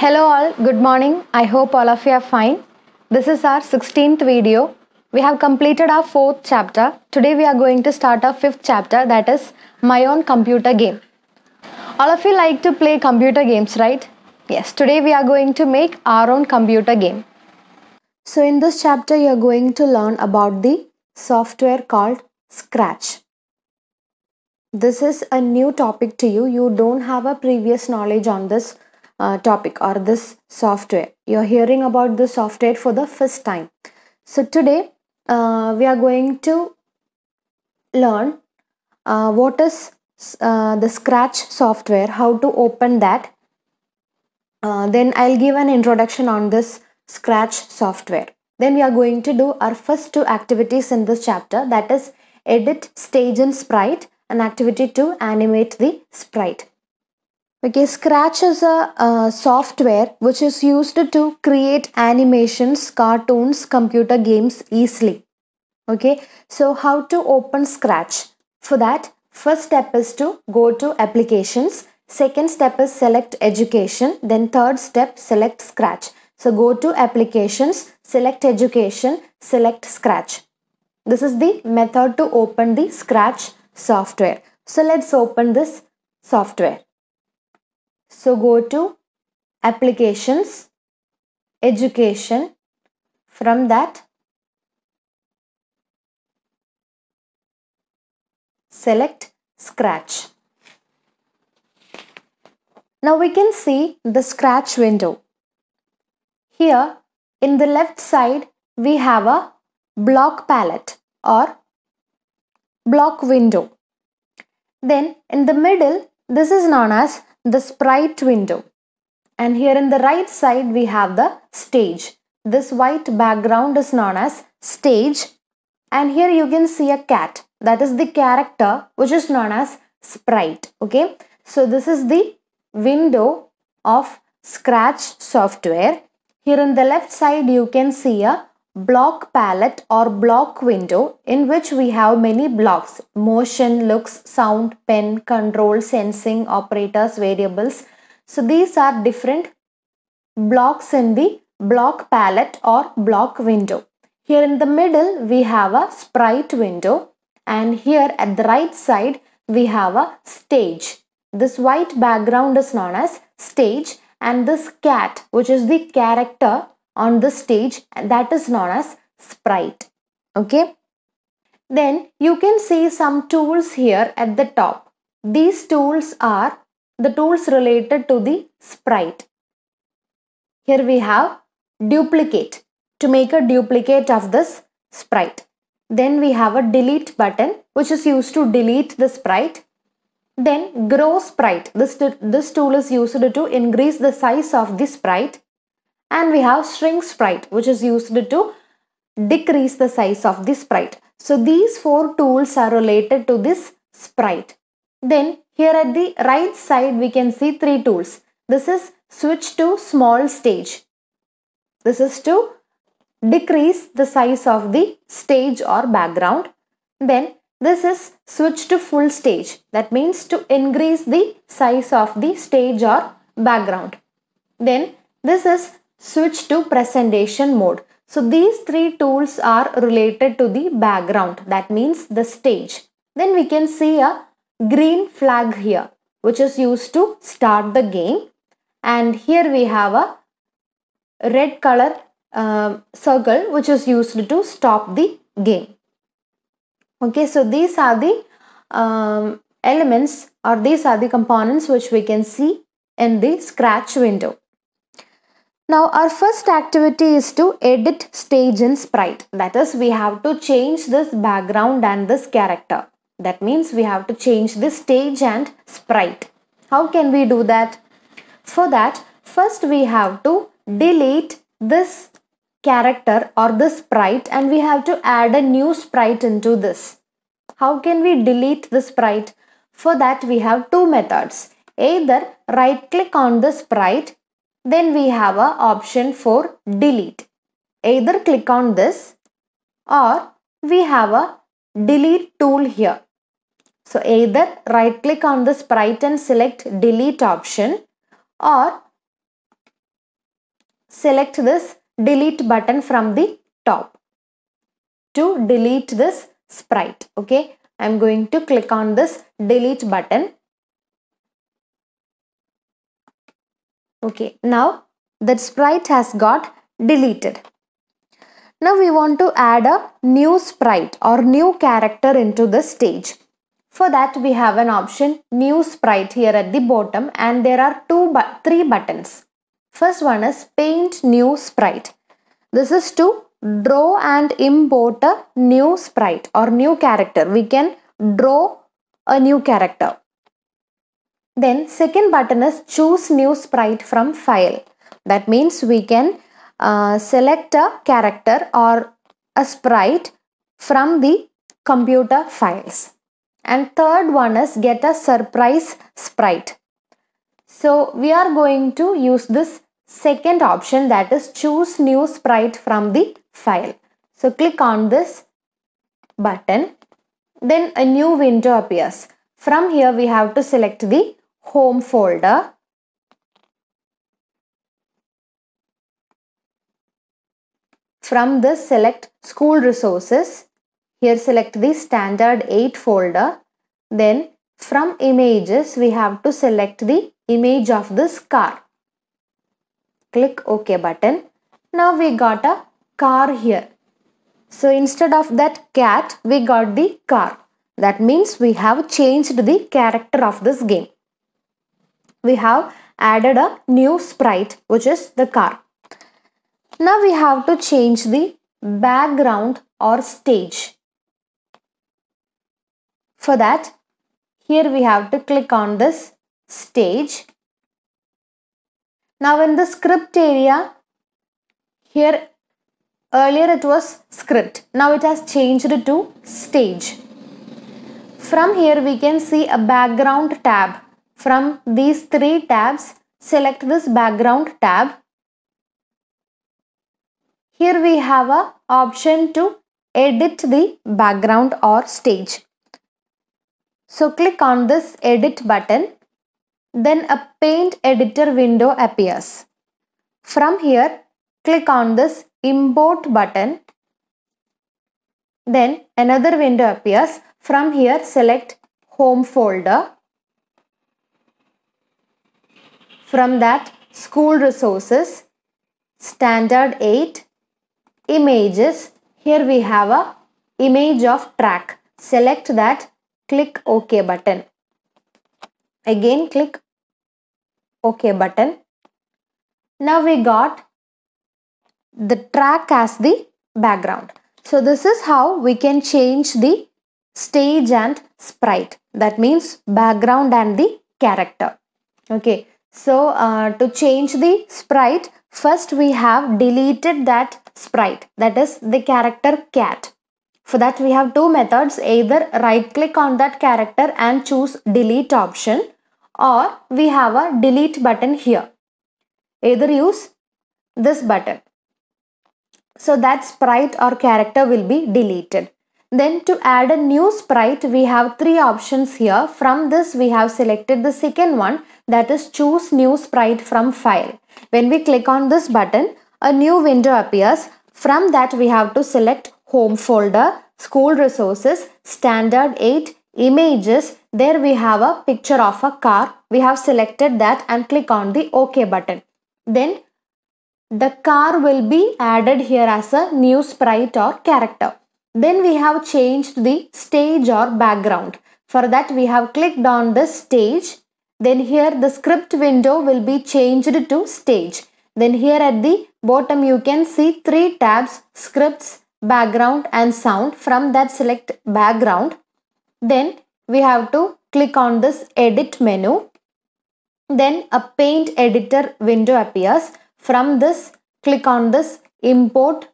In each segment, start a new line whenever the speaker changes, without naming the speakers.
Hello all, good morning. I hope all of you are fine. This is our 16th video. We have completed our 4th chapter. Today we are going to start our 5th chapter, that is my own computer game. All of you like to play computer games, right? Yes, today we are going to make our own computer game. So in this chapter you are going to learn about the software called Scratch. This is a new topic to you. You don't have a previous knowledge on this topic or this software. You're hearing about this software for the first time. So today we are going to learn what is the Scratch software, how to open that. Then I'll give an introduction on this Scratch software. Then we are going to do our first two activities in this chapter, that is edit stage and sprite and activity to animate the sprite. Okay, Scratch is a software which is used to create animations, cartoons, computer games easily. Okay, so how to open Scratch? For that, first step is to go to applications. Second step is select education. Then third step, select Scratch. So go to applications, select education, select Scratch. This is the method to open the Scratch software. So let's open this software. So go to applications, education. From that, select Scratch. Now we can see the Scratch window. Here in the left side we have a block palette or block window. Then in the middle, this is known as the sprite window. And here in the right side we have the stage. This white background is known as stage. And here you can see a cat. That is the character which is known as sprite. Okay. So this is the window of Scratch software. Here in the left side you can see a block palette or block window in which we have many blocks: motion, looks, sound, pen, control, sensing, operators, variables. So these are different blocks in the block palette or block window. Here in the middle we have a sprite window, and here at the right side we have a stage. This white background is known as stage, and this cat, which is the character on the stage, that is known as sprite. Okay. Then you can see some tools here at the top. These tools are the tools related to the sprite. Here we have duplicate, to make a duplicate of this sprite. Then we have a delete button which is used to delete the sprite. Then grow sprite. This tool is used to increase the size of the sprite. And we have shrink sprite which is used to decrease the size of the sprite. So these four tools are related to this sprite. Then here at the right side we can see three tools. This is switch to small stage. This is to decrease the size of the stage or background. Then this is switch to full stage. That means to increase the size of the stage or background. Then this is switch to presentation mode. So these three tools are related to the background. That means the stage. Then we can see a green flag here which is used to start the game. And here we have a red color circle which is used to stop the game. Okay, so these are the elements, or these are the components which we can see in the Scratch window. Now our first activity is to edit stage and sprite. That is, we have to change this background and this character. That means we have to change this stage and sprite. How can we do that? For that, first we have to delete this character or this sprite, and we have to add a new sprite into this. How can we delete the sprite? For that we have two methods. Either right click on the sprite, then we have an option for delete. Either click on this, or we have a delete tool here. So either right click on the sprite and select delete option, or select this delete button from the top to delete this sprite. Okay, I'm going to click on this delete button. Okay, now that sprite has got deleted. Now we want to add a new sprite or new character into the stage. For that we have an option new sprite here at the bottom, and there are three buttons. First one is paint new sprite. This is to draw and import a new sprite or new character. We can draw a new character. Then second button is choose new sprite from file. That means we can select a character or a sprite from the computer files. And third one is get a surprise sprite. So we are going to use this second option, that is choose new sprite from the file. So click on this button. Then a new window appears. From here we have to select the home folder. From this select school resources. Here select the standard 8 folder. Then from images we have to select the image of this car. Click OK button. Now we got a car here. So instead of that cat we got the car. That means we have changed the character of this game. We have added a new sprite, which is the car. Now we have to change the background or stage. For that, here we have to click on this stage. Now in the script area, here earlier it was script. Now it has changed to stage. From here we can see a background tab. From these three tabs, select this background tab. Here we have an option to edit the background or stage. So click on this edit button. Then a paint editor window appears. From here, click on this import button. Then another window appears. From here, select home folder. From that, school resources, standard 8, images. Here we have a image of track. Select that, click OK button. Again click OK button. Now we got the track as the background. So this is how we can change the stage and sprite. That means background and the character. Okay. So to change the sprite, first we have deleted that sprite, that is the character cat. For that we have two methods, either right click on that character and choose delete option, or we have a delete button here. Either use this button. So that sprite or character will be deleted. Then to add a new sprite, we have three options here. From this we have selected the second one, that is choose new sprite from file. When we click on this button, a new window appears. From that we have to select home folder, school resources, standard 8, images. There we have a picture of a car. We have selected that and click on the OK button. Then the car will be added here as a new sprite or character. Then we have changed the stage or background. For that we have clicked on the stage. Then here the script window will be changed to stage. Then here at the bottom you can see three tabs, scripts, background and sound. From that select background. Then we have to click on this edit menu. Then a paint editor window appears. From this click on this import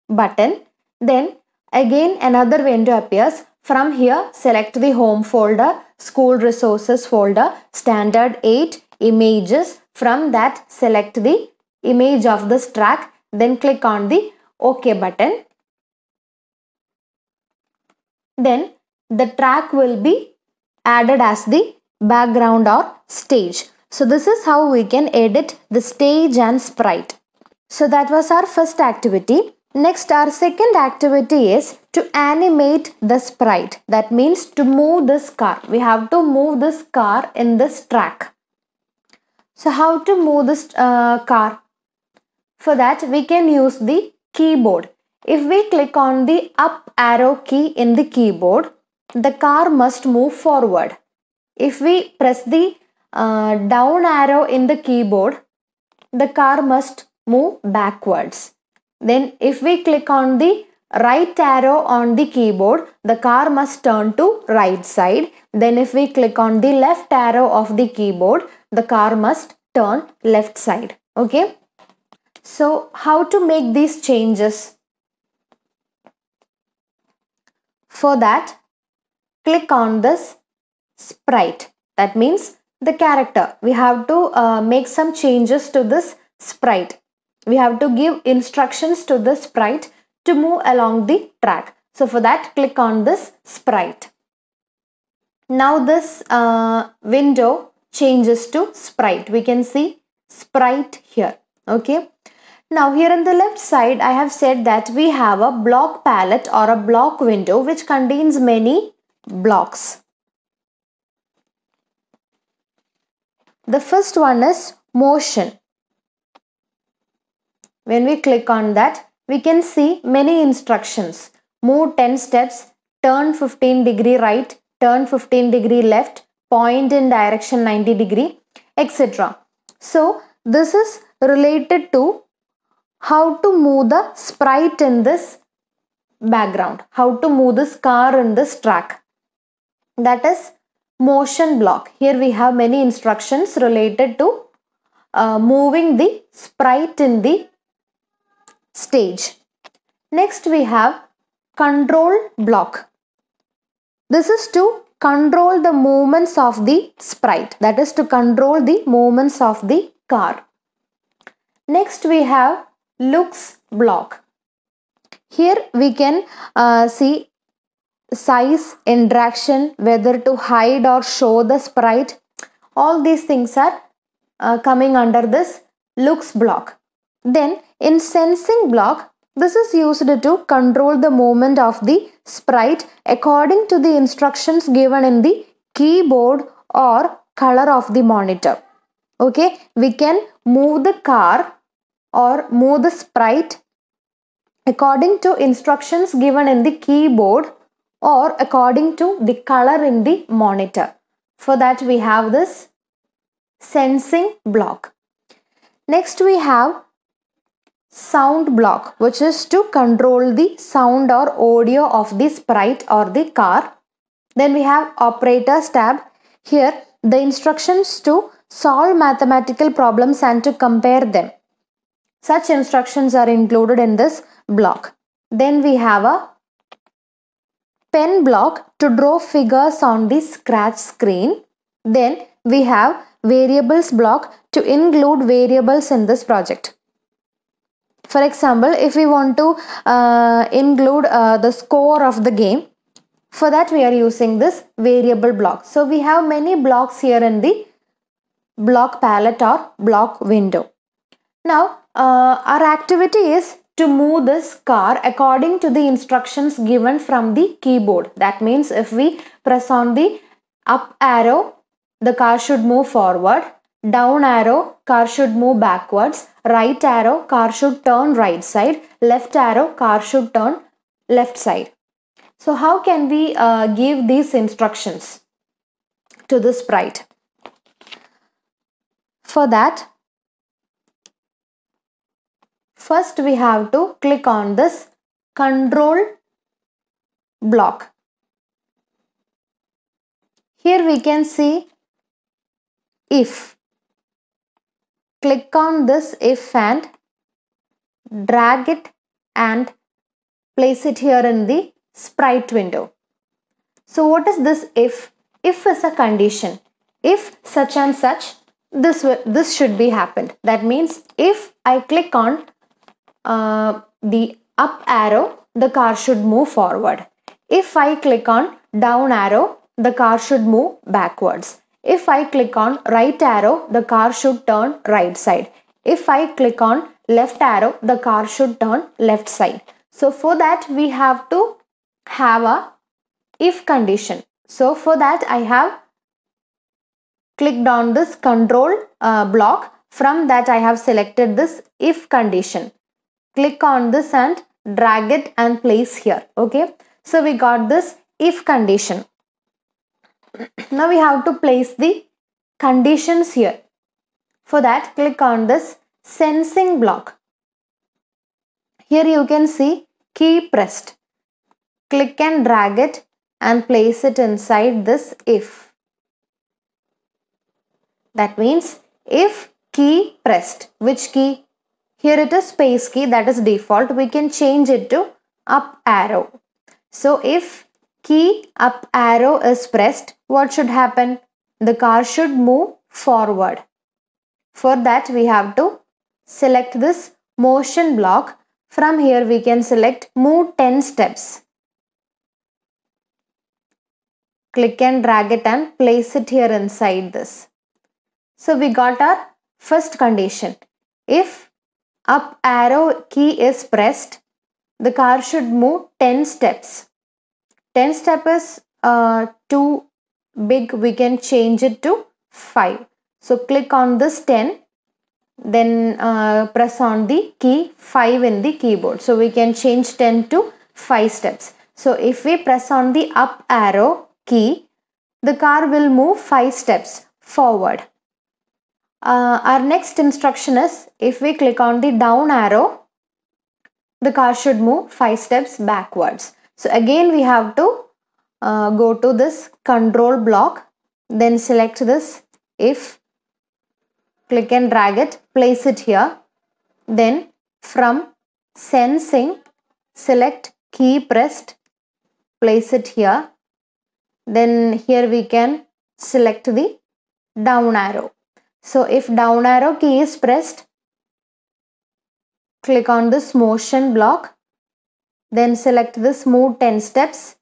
button. Then again another window appears. From here select the home folder, school resources folder, standard 8, images. From that select the image of this track. Then click on the OK button. Then the track will be added as the background or stage. So this is how we can edit the stage and sprite. So that was our first activity. Next, our second activity is to animate the sprite. That means to move this car. We have to move this car in this track. So how to move this car? For that, we can use the keyboard. If we click on the up arrow key in the keyboard, the car must move forward. If we press the down arrow in the keyboard, the car must move backwards. Then if we click on the right arrow on the keyboard, the car must turn to right side. Then if we click on the left arrow of the keyboard, the car must turn left side. Okay. So how to make these changes? For that, click on this sprite. That means the character. We have to make some changes to this sprite. We have to give instructions to the sprite to move along the track. So for that, click on this sprite. Now this window changes to sprite. We can see sprite here. Okay. Now here on the left side, I have said that we have a block palette or a block window which contains many blocks. The first one is motion. When we click on that, we can see many instructions. Move 10 steps, turn 15 degree right, turn 15 degree left, point in direction 90 degree, etc. So this is related to how to move the sprite in this background, how to move this car in this track. That is motion block. Here we have many instructions related to moving the sprite in the stage. Next we have control block. This is to control the movements of the sprite. That is to control the movements of the car. Next we have looks block. Here we can see size, interaction, whether to hide or show the sprite. All these things are coming under this looks block. Then in sensing block, this is used to control the movement of the sprite according to the instructions given in the keyboard or color of the monitor. Okay, we can move the car or move the sprite according to instructions given in the keyboard or according to the color in the monitor. For that we have this sensing block. Next we have sound block, which is to control the sound or audio of the sprite or the car. Then we have operators tab. Here the instructions to solve mathematical problems and to compare them. Such instructions are included in this block. Then we have a pen block to draw figures on the scratch screen. Then we have variables block to include variables in this project. For example, if we want to include the score of the game, for that we are using this variable block. So we have many blocks here in the block palette or block window. Now our activity is to move this car according to the instructions given from the keyboard. That means if we press on the up arrow, the car should move forward. Down arrow, car should move backwards. Right arrow, car should turn right side. Left arrow, car should turn left side. So how can we give these instructions to the sprite? For that, first we have to click on this control block. Here we can see if. Click on this if and drag it and place it here in the sprite window. So what is this if? If is a condition. If such and such, this should be happened. That means if I click on the up arrow, the car should move forward. If I click on down arrow, the car should move backwards. If I click on right arrow, the car should turn right side. If I click on left arrow, the car should turn left side. So for that we have to have a if condition. So for that I have clicked on this control block. From that I have selected this if condition. Click on this and drag it and place here. Okay. So we got this if condition. Now we have to place the conditions here. For that, click on this sensing block. Here you can see key pressed. Click and drag it and place it inside this if. That means if key pressed. Which key? Here it is space key, that is default. We can change it to up arrow. So if key up arrow is pressed, what should happen? The car should move forward. For that we have to select this motion block. From here we can select move 10 steps. Click and drag it and place it here inside this. So we got our first condition. If up arrow key is pressed, the car should move 10 steps. 10 steps is too big, we can change it to 5. So click on this 10, then press on the key 5 in the keyboard. So we can change 10 to 5 steps. So if we press on the up arrow key, the car will move 5 steps forward. Our next instruction is if we click on the down arrow, the car should move 5 steps backwards. So again we have to go to this control block, then select this if, click and drag it, place it here. Then from sensing, select key pressed, place it here. Then here we can select the down arrow. So if down arrow key is pressed, click on this motion block, then select this move 10 steps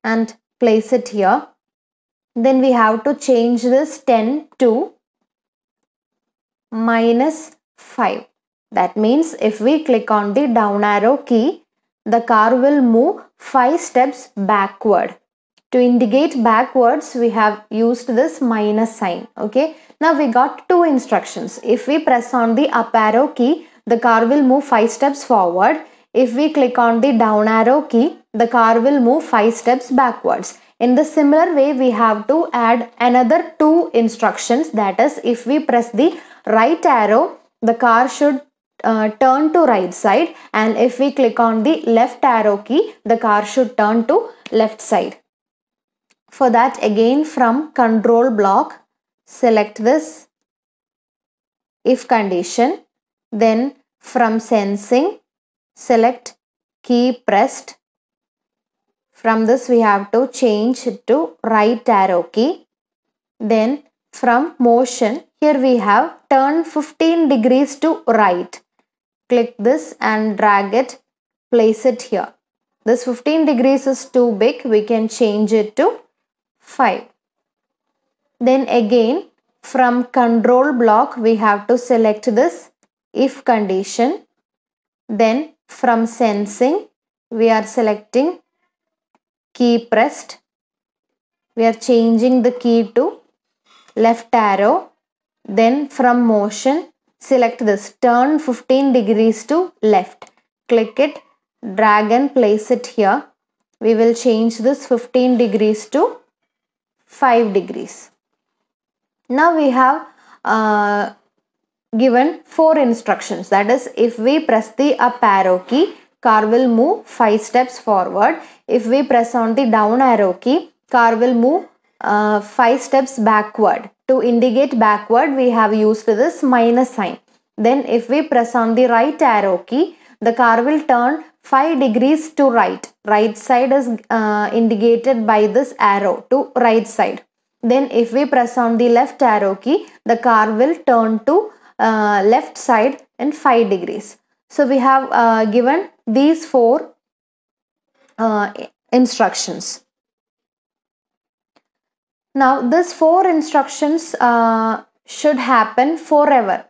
and place it here. Then we have to change this 10 to -5. That means if we click on the down arrow key, the car will move 5 steps backward. To indicate backwards, we have used this minus sign. Okay. Now we got two instructions. If we press on the up arrow key, the car will move 5 steps forward. If we click on the down arrow key, the car will move 5 steps backwards. In the similar way, we have to add another two instructions. That is, if we press the right arrow, the car should turn to right side, and if we click on the left arrow key, the car should turn to left side. For that, again from control block, select this if condition, then from sensing, select key pressed. From this we have to change it to right arrow key. Then from motion, here we have turn 15 degrees to right. Click this and drag it, place it here. This 15 degrees is too big, we can change it to 5. Then again from control block we have to select this if condition. Then from sensing we are selecting key pressed. We are changing the key to left arrow. Then from motion, select this turn 15 degrees to left. Click it, drag and place it here. We will change this 15 degrees to 5 degrees. Now we have given 4 instructions. That is, if we press the up arrow key, car will move 5 steps forward. If we press on the down arrow key, car will move 5 steps backward. To indicate backward, we have used this minus sign. Then if we press on the right arrow key, the car will turn 5 degrees to right. Right side is indicated by this arrow to right side. Then if we press on the left arrow key, the car will turn to left side in 5 degrees. So we have given these 4 instructions. Now these 4 instructions should happen forever.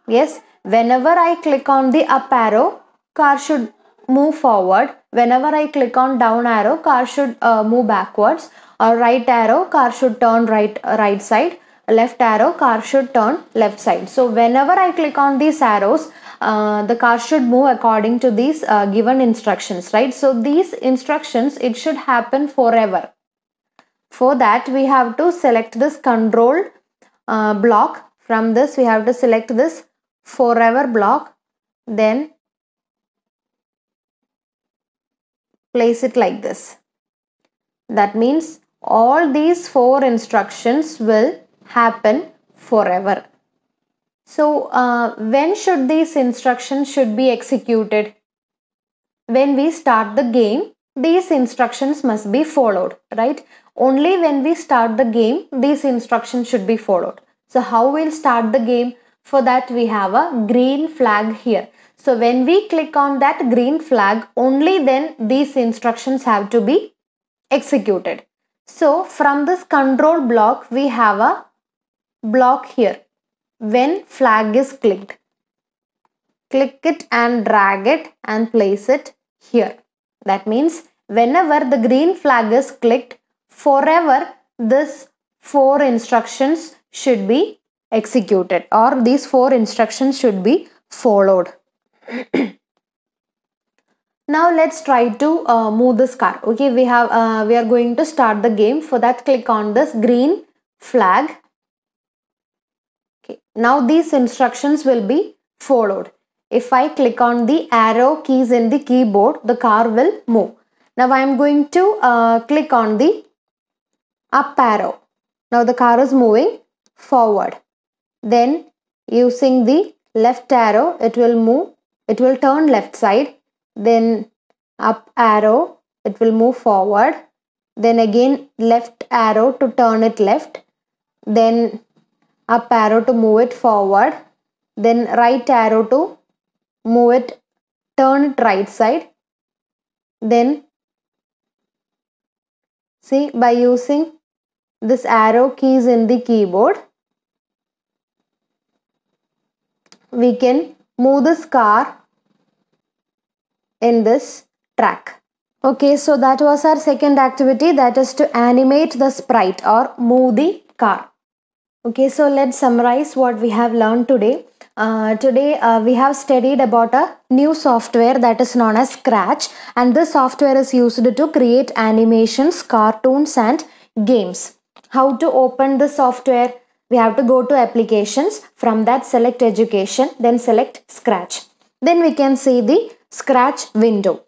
Yes, whenever I click on the up arrow, car should move forward. Whenever I click on down arrow, car should move backwards. Or right arrow, car should turn right side. Left arrow, car should turn left side. So whenever I click on these arrows, the car should move according to these given instructions, right? So these instructions, it should happen forever. For that, we have to select this control block. From this, we have to select this forever block, then place it like this. That means all these 4 instructions will happen forever. So when should these instructions should be executed? When we start the game, these instructions must be followed, right? Only when we start the game, these instructions should be followed. So how we'll start the game? For that, we have a green flag here. So when we click on that green flag, only then these instructions have to be executed. So from this control block, we have a block here. When flag is clicked, click it and drag it and place it here. That means whenever the green flag is clicked, forever this 4 instructions should be executed, or these 4 instructions should be followed. Now let's try to move this car. Okay, we are going to start the game. For that, click on this green flag. Okay, now these instructions will be followed. If I click on the arrow keys in the keyboard, the car will move. Now I am going to click on the up arrow. Now the car is moving forward. Then using the left arrow, it will move. It will turn left side. Then up arrow, it will move forward. Then again left arrow to turn it left. Then up arrow to move it forward. Then right arrow to move it, turn it right side. Then see, by using this arrow keys in the keyboard, we can move this car in this track. Okay, so that was our second activity, that is to animate the sprite or move the car. Okay, so let's summarize what we have learned today. Today we have studied about a new software that is known as Scratch, and this software is used to create animations, cartoons and games. How to open the software? We have to go to applications, from that select education, then select Scratch. Then we can see the Scratch window.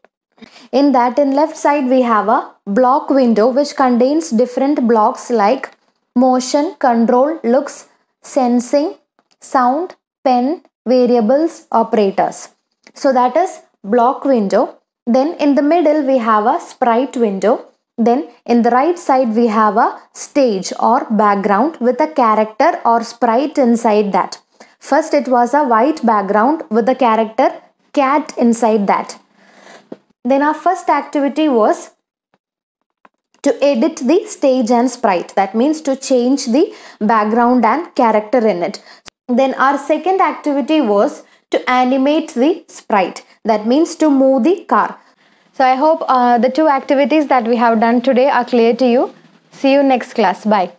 In that, in left side we have a block window which contains different blocks like motion, control, looks, sensing, sound, pen, variables, operators. So that is block window. Then in the middle we have a sprite window. Then in the right side we have a stage or background with a character or sprite inside that. First it was a white background with the character cat inside that. Then our first activity was to edit the stage and sprite. That means to change the background and character in it. Then our second activity was to animate the sprite. That means to move the car. So I hope the 2 activities that we have done today are clear to you. See you next class. Bye.